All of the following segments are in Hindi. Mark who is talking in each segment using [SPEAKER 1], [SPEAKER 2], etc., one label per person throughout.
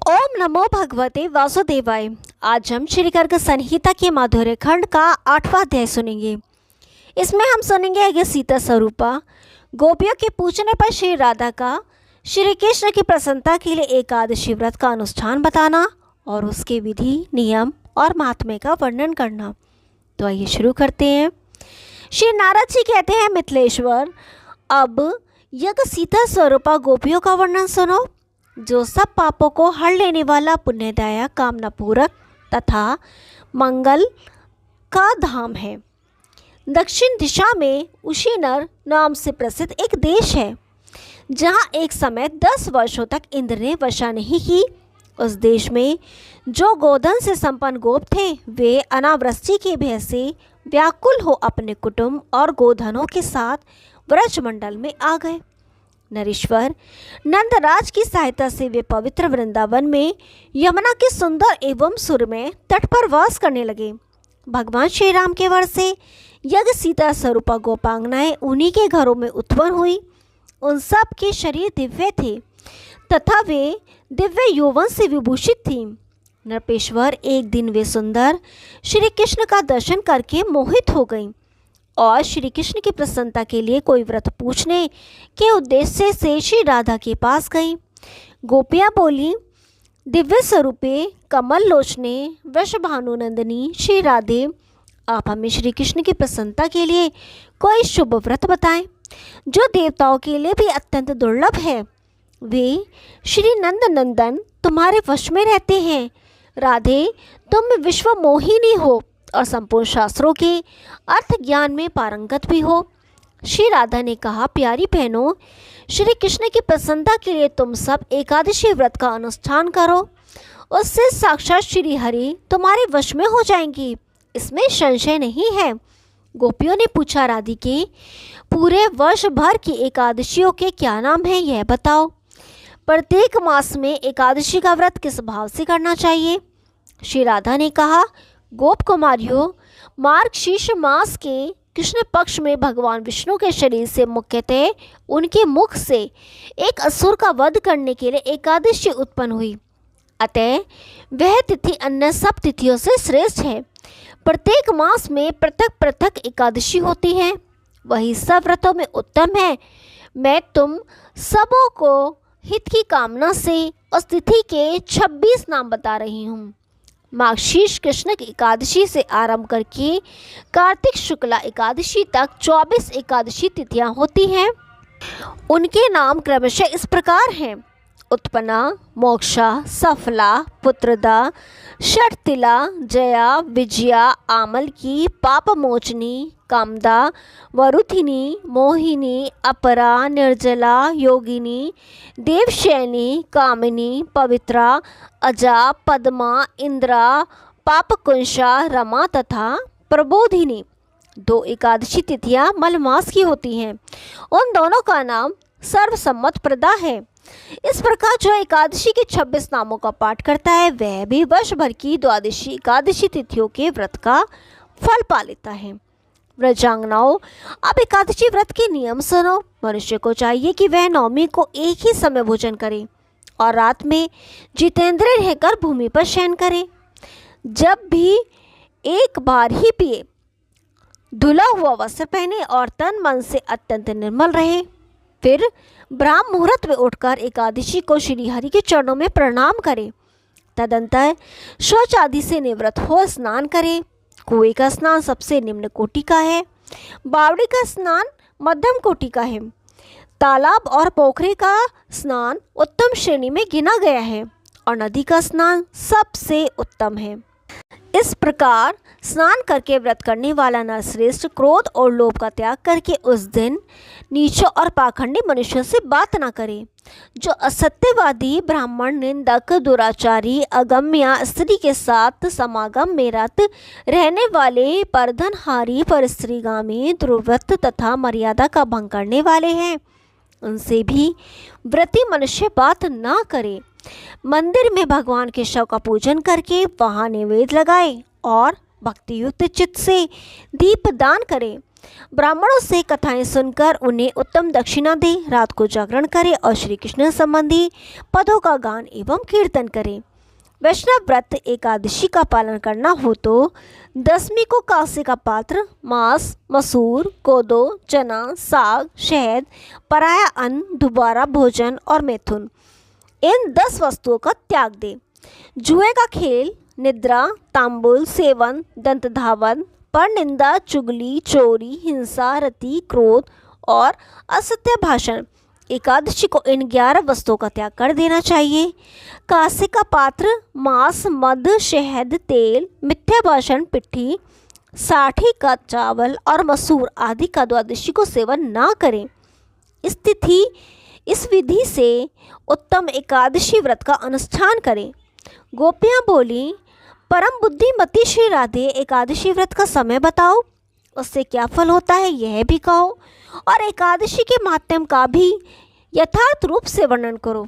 [SPEAKER 1] ओम नमो भगवते वासुदेवाय। आज हम श्री गर्ग संहिता के माधुर्य खंड का 8वां अध्याय सुनेंगे। इसमें हम सुनेंगे आगे सीता स्वरूपा, गोपियों के पूछने पर श्री राधा का श्री कृष्ण की प्रसन्नता के लिए एकादशी व्रत का अनुष्ठान बताना और उसके विधि, नियम और महात्म्य का वर्णन करना। तो आइए शुरू करते हैं। श्री नारद जी कहते हैं, मिथिलेश्वर, अब यज्ञ सीता स्वरूपा गोपियों का वर्णन सुनो, जो सब पापों को हर लेने वाला पुण्यदायक, कामना पूरक तथा मंगल का धाम है। दक्षिण दिशा में उशीनर नाम से प्रसिद्ध एक देश है, जहाँ एक समय 10 वर्षों तक इंद्र ने वर्षा नहीं की। उस देश में जो गोधन से संपन्न गोप थे, वे अनावृष्टि के भय से व्याकुल हो अपने कुटुंब और गोधनों के साथ व्रजमंडल में आ गए। नरेश्वर नंदराज की सहायता से वे पवित्र वृंदावन में यमुना के सुंदर एवं सुरमय तट पर वास करने लगे। भगवान श्री राम के वर से यज्ञ सीता स्वरूपा गोपांगनाएं उन्हीं के घरों में उत्पन्न हुई। उन सब के शरीर दिव्य थे तथा वे दिव्य यौवन से विभूषित थीं। नरपेश्वर, एक दिन वे सुंदर श्री कृष्ण का दर्शन करके मोहित हो गईं और श्री कृष्ण की प्रसन्नता के लिए कोई व्रत पूछने के उद्देश्य से श्री राधा के पास गई। गोपियाँ बोली, दिव्य स्वरूपे, कमल लोचने, वृषभानुनंदिनी श्री राधे, आप हमें श्री कृष्ण की प्रसन्नता के लिए कोई शुभ व्रत बताएं, जो देवताओं के लिए भी अत्यंत दुर्लभ है। वे श्री नंद नंदन तुम्हारे वश में रहते हैं। राधे, तुम विश्व मोहिनी हो और संपूर्ण शास्त्रों के अर्थ ज्ञान में पारंगत भी हो। श्री राधा ने कहा, प्यारी बहनों, श्री कृष्ण की प्रसन्नता के लिए तुम सब एकादशी व्रत का अनुष्ठान करो, उससे साक्षात श्री हरि तुम्हारे वश में हो जाएंगी, इसमें संशय नहीं है। गोपियों ने पूछा, राधिके, पूरे वर्ष भर की एकादशियों के क्या नाम हैं, यह बताओ। प्रत्येक मास में एकादशी का व्रत किस भाव से करना चाहिए? श्री राधा ने कहा, गोप कुमारियों, मार्गशीर्ष मास के कृष्ण पक्ष में भगवान विष्णु के शरीर से मुख्यतः उनके मुख से एक असुर का वध करने के लिए एकादशी उत्पन्न हुई। अतः वह तिथि अन्य सब तिथियों से श्रेष्ठ है। प्रत्येक मास में पृथक पृथक एकादशी होती है, वही सब व्रतों में उत्तम है। मैं तुम सबों को हित की कामना से उस तिथि के 26 नाम बता रही हूँ। मार्गशीर्ष कृष्ण एकादशी से आरंभ करके कार्तिक शुक्ला एकादशी तक 24 एकादशी तिथियां होती हैं। उनके नाम क्रमशः इस प्रकार हैं: उत्पन्ना, मोक्षा, सफला, पुत्रदा, षटतिला, जया, विजया, आमलकी, पापमोचनी, कामदा, वरुथिनी, मोहिनी, अपरा, निर्जला, योगिनी, देवशैनी, कामिनी, पवित्रा, अजा, पद्मा, इंद्रा, पापकुंशा, रमा तथा प्रबोधिनी। 2 एकादशी तिथियां मलमास की होती हैं। उन दोनों का नाम सर्वसम्मत प्रदा है। इस प्रकार जो एकादशी के 26 नामों का पाठ करता है, वह भी वर्ष भर की द्वादशी एकादशी तिथियों के व्रत का फल पा लेता है। व्रजांगनाओं, अब एकादशी व्रत के नियम सुनो। मनुष्य को चाहिए कि वह नवमी को एक ही समय भोजन करे और रात में जितेंद्रिय रहकर भूमि पर शयन करे। जब भी एक बार ही पिए, धुला हुआ वस्त्र पहने और तन मन से अत्यंत निर्मल रहे। फिर ब्राह्म मुहूर्त में उठकर एकादशी को श्री हरि के चरणों में प्रणाम करे। तदंतर शौच आदि से निवृत्त हो स्नान करे। कुएं का स्नान सबसे निम्न कोटि का है, बावड़ी का स्नान मध्यम कोटि का है, तालाब और पोखरे का स्नान उत्तम श्रेणी में गिना गया है और नदी का स्नान सबसे उत्तम है। इस प्रकार स्नान करके व्रत करने वाला नरश्रेष्ठ क्रोध और लोभ का त्याग करके उस दिन नीच और पाखंडी मनुष्यों से बात न करे। जो असत्यवादी, ब्राह्मण, निंदक, दुराचारी, अगम्या स्त्री के साथ समागम में रत रहने वाले, परधनहारी, परस्त्रीगामी, दुर्व्रत तथा मर्यादा का भंग करने वाले हैं, उनसे भी व्रती मनुष्य बात ना करे। मंदिर में भगवान के शव का पूजन करके वहाँ निवेद लगाए और भक्तियुक्त चित्त से दीप दान करे। ब्राह्मणों से कथाएं सुनकर उन्हें उत्तम दक्षिणा दे, रात को जागरण करे और श्री कृष्ण संबंधी पदों का गान एवं कीर्तन करे। वैष्णव व्रत एकादशी का पालन करना हो तो दशमी को कांसे का पात्र, मांस, मसूर, कोदो, चना, साग, शहद, पराया अन्न, दोबारा भोजन और मैथुन, इन 10 वस्तुओं का त्याग दे। जुए का खेल, निद्रा, तांबुल सेवन, दंत धावन, पर निंदा, चुगली, चोरी, हिंसा, रति, क्रोध और असत्य भाषण, एकादशी को इन 11 वस्तुओं का त्याग कर देना चाहिए। कांसे का पात्र, मांस, मद, शहद, तेल, मिथ्या भाषण, पिट्ठी, साठी का चावल और मसूर आदि का द्वादशी को सेवन ना करें। इस विधि से उत्तम एकादशी व्रत का अनुष्ठान करें। गोपियाँ बोली, परम बुद्धिमती श्री राधे, एकादशी व्रत का समय बताओ, उससे क्या फल होता है यह भी कहो, और एकादशी के माध्यम का भी यथार्थ रूप से वर्णन करो।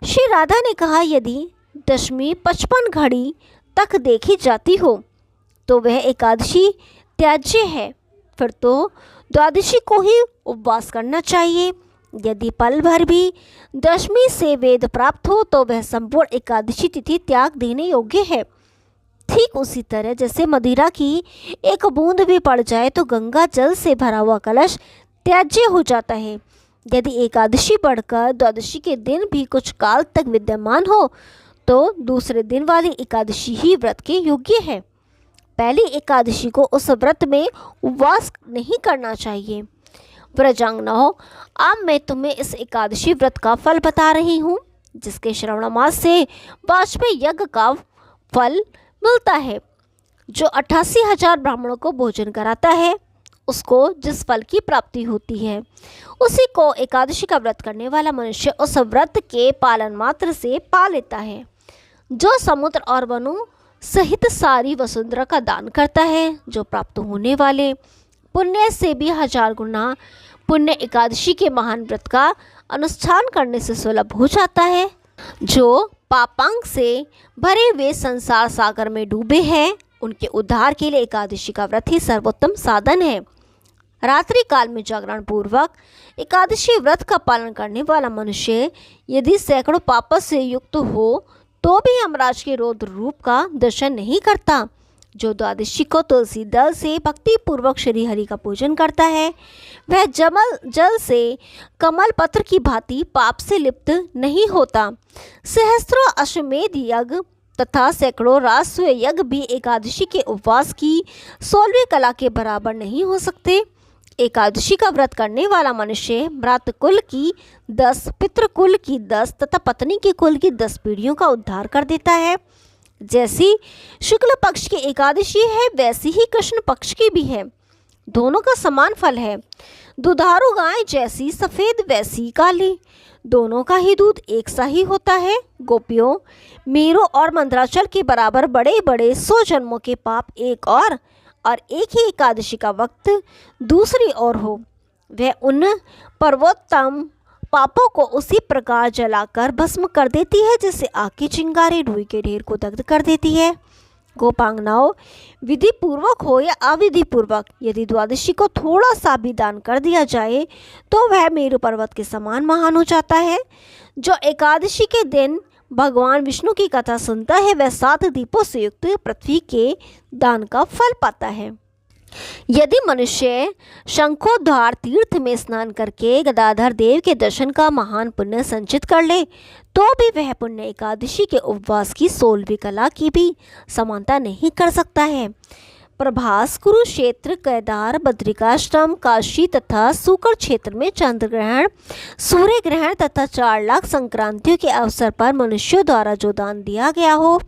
[SPEAKER 1] श्री राधा ने कहा, यदि दशमी 55 घड़ी तक देखी जाती हो तो वह एकादशी त्याज्य है, फिर तो द्वादशी को ही उपवास करना चाहिए। यदि पल भर भी दशमी से वेद प्राप्त हो तो वह संपूर्ण एकादशी तिथि त्याग देने योग्य है। ठीक उसी तरह जैसे मदिरा की एक बूंद भी पड़ जाए तो गंगा जल से भरा हुआ कलश त्याज्य हो जाता है। यदि एकादशी बढ़कर द्वादशी के दिन भी कुछ काल तक विद्यमान हो तो दूसरे दिन वाली एकादशी ही व्रत के योग्य है। पहली एकादशी को उस व्रत में उपवास नहीं करना चाहिए। व्रजांगनाओं, अब मैं तुम्हें इस एकादशी व्रत का फल बता रही हूँ, जिसके श्रवण मास से वाजपेयी यज्ञ का फल मिलता है, जो 88,000 ब्राह्मणों को भोजन कराता है। उसको जिस फल की प्राप्ति होती है, उसी को एकादशी का व्रत करने वाला मनुष्य उस व्रत के पालन मात्र से पा लेता है। जो समुद्र और वनों सहित सारी वसुंधरा का दान करता है, जो प्राप्त होने वाले पुण्य से भी 1000 गुना पुण्य एकादशी के महान व्रत का अनुष्ठान करने से सुलभ हो जाता है। जो पापांग से भरे हुए संसार सागर में डूबे हैं, उनके उद्धार के लिए एकादशी का व्रत ही सर्वोत्तम साधन है। रात्रि काल में जागरण पूर्वक एकादशी व्रत का पालन करने वाला मनुष्य यदि सैकड़ों पापों से युक्त हो तो भी यमराज के रौद्र रूप का दर्शन नहीं करता। जो द्वादशी को तुलसी दल से भक्ति पूर्वक श्री हरि का पूजन करता है, वह जल से कमल पत्र की भांति पाप से लिप्त नहीं होता। सहस्त्रों अश्वमेध यज्ञ तथा सैकड़ों राजसूय यज्ञ भी एकादशी के उपवास की 16वीं कला के बराबर नहीं हो सकते। एकादशी का व्रत करने वाला मनुष्य भ्रातृ कुल की 10, पितृकुल की 10 तथा पत्नी के कुल की 10 पीढ़ियों का उद्धार कर देता है। जैसी शुक्ल पक्ष की एकादशी है, वैसी ही कृष्ण पक्ष की भी है। दोनों का समान फल है। दुधारू गाय जैसी सफ़ेद वैसी काली, दोनों का ही दूध एक सा ही होता है। गोपियों, मेरू और मंदराचल के बराबर बड़े बड़े 100 जन्मों के पाप एक और एक ही एकादशी का वक्त दूसरी ओर हो, वह उन पर्वोत्तम पापों को उसी प्रकार जलाकर भस्म कर देती है जैसे आग की चिंगारी रुई के ढेर को दग्ध कर देती है। गोपांगनाओं, विधि पूर्वक हो या अविधि पूर्वक यदि द्वादशी को थोड़ा सा भी दान कर दिया जाए तो वह मेरु पर्वत के समान महान हो जाता है। जो एकादशी के दिन भगवान विष्णु की कथा सुनता है, वह 7 दीपों से युक्त पृथ्वी के दान का फल पाता है। यदि मनुष्य शंखोद्धार तीर्थ में स्नान करके गदाधर देव के दर्शन का महान पुण्य संचित कर ले तो भी वह पुण्य एकादशी के उपवास की 16वीं कला की भी समानता नहीं कर सकता है। प्रभास, कुरुक्षेत्र, केदार, बद्रिकाश्रम, काशी तथा सूकर क्षेत्र में चंद्र ग्रहण, सूर्य ग्रहण तथा 4 लाख संक्रांतियों के अवसर पर मनुष्यों द्वारा जो दान दिया गया हो,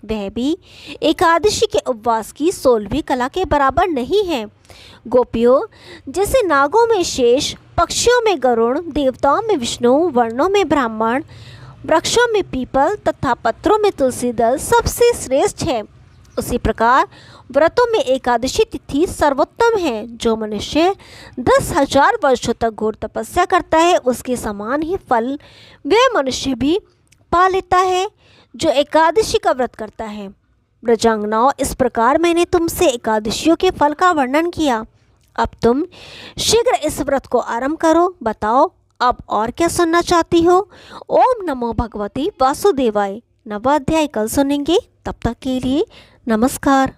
[SPEAKER 1] वह भी एकादशी के उपवास की 16वीं कला के बराबर नहीं है। गोपियों, जैसे नागों में शेष, पक्षियों में गरुड़, देवताओं में विष्णु, वर्णों में ब्राह्मण, वृक्षों में पीपल तथा पत्रों में तुलसी दल सबसे श्रेष्ठ है, उसी प्रकार व्रतों में एकादशी तिथि सर्वोत्तम है। जो मनुष्य 10,000 वर्षों तक घोर तपस्या करता है, उसके समान ही फल वह मनुष्य भी पा लेता है जो एकादशी का व्रत करता है। ब्रजांगनाओं, इस प्रकार मैंने तुमसे एकादशियों के फल का वर्णन किया। अब तुम शीघ्र इस व्रत को आरंभ करो। बताओ अब और क्या सुनना चाहती हो। ओम नमो भगवती वासुदेवाय। नवा अध्याय कल सुनेंगे। तब तक के लिए नमस्कार।